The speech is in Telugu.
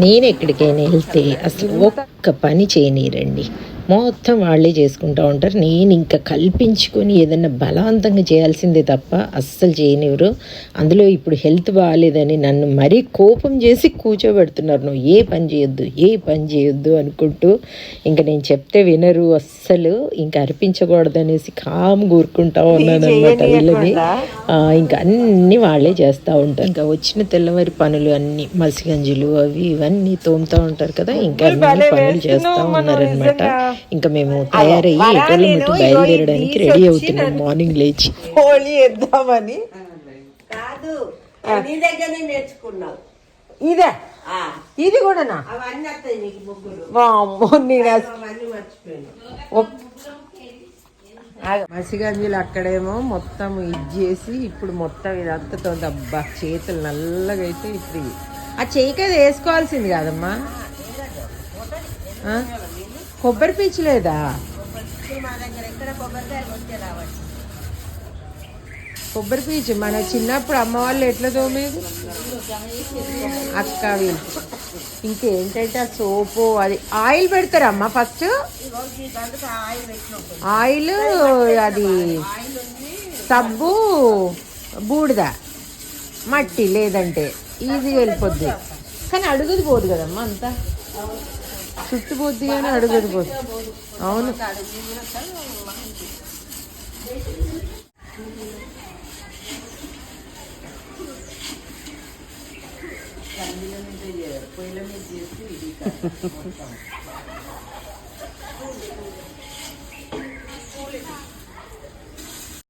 నేను ఎక్కడికైనా వెళ్తే అసలు ఒక్క పని చేయనీరండి, మొత్తం వాళ్ళే చేసుకుంటూ ఉంటారు. నేను ఇంకా కల్పించుకొని ఏదన్నా బలవంతంగా చేయాల్సిందే తప్ప అస్సలు చేయనివ్వరు. అందులో ఇప్పుడు హెల్త్ బాగాలేదని నన్ను మరీ కోపం చేసి కూర్చోబెడుతున్నారు, నువ్వు ఏ పని చేయొద్దు అనుకుంటూ. ఇంకా నేను చెప్తే వినరు అస్సలు, ఇంకా అర్పించకూడదు అనేసి కామ్ కూరుకుంటా ఉన్నాను అనమాట వీళ్ళని. ఇంకా అన్నీ వాళ్ళే చేస్తూ ఉంటారు. ఇంకా వచ్చిన తెల్లవారి పనులు అన్నీ మసిగంజులు అవి ఇవన్నీ తోముతూ ఉంటారు కదా, ఇంకా అన్ని పనులు చేస్తూ ఉన్నారనమాట. ఇంకా మేము తయారయ్యి ఎటోళ్ళు మటు బయలుదేరడానికి రెడీ అవుతున్నాం మార్నింగ్ లేచి. హోలీ వేద్దామని కాదు, నీ దగ్గరనే నేర్చుకున్నావు. ఇదే ఇది కూడానా? అవన్నీ వస్తాయి నీకు ముగ్గురు. వామ్మో, నేను అవన్నీ మర్చిపోయాను. మసిగంజులు అక్కడేమో మొత్తం ఇది చేసి ఇప్పుడు మొత్తం ఇదంతా అబ్బా చేతులు నల్లగా అయితే ఇప్పుడు ఆ చేయికది వేసుకోవాల్సింది కాదమ్మా. కొబ్బరి పీచు లేదా? కొబ్బరి పీచు మన చిన్నప్పుడు అమ్మ వాళ్ళు ఎట్లా తోమేది అక్క వీళ్ళు. ఇంకేంటంటే ఆ సోపు అది ఆయిల్ పెడతారమ్మా ఫస్ట్. ఆయిల్ అది సబ్బు బూడిద మట్టి లేదంటే ఈజీగా వెళ్ళిపోద్ది. కానీ అడుగుది పోదు కదమ్మా, అంతా చుట్టుపోద్ది కానీ అడుగుది పోదు. అవును,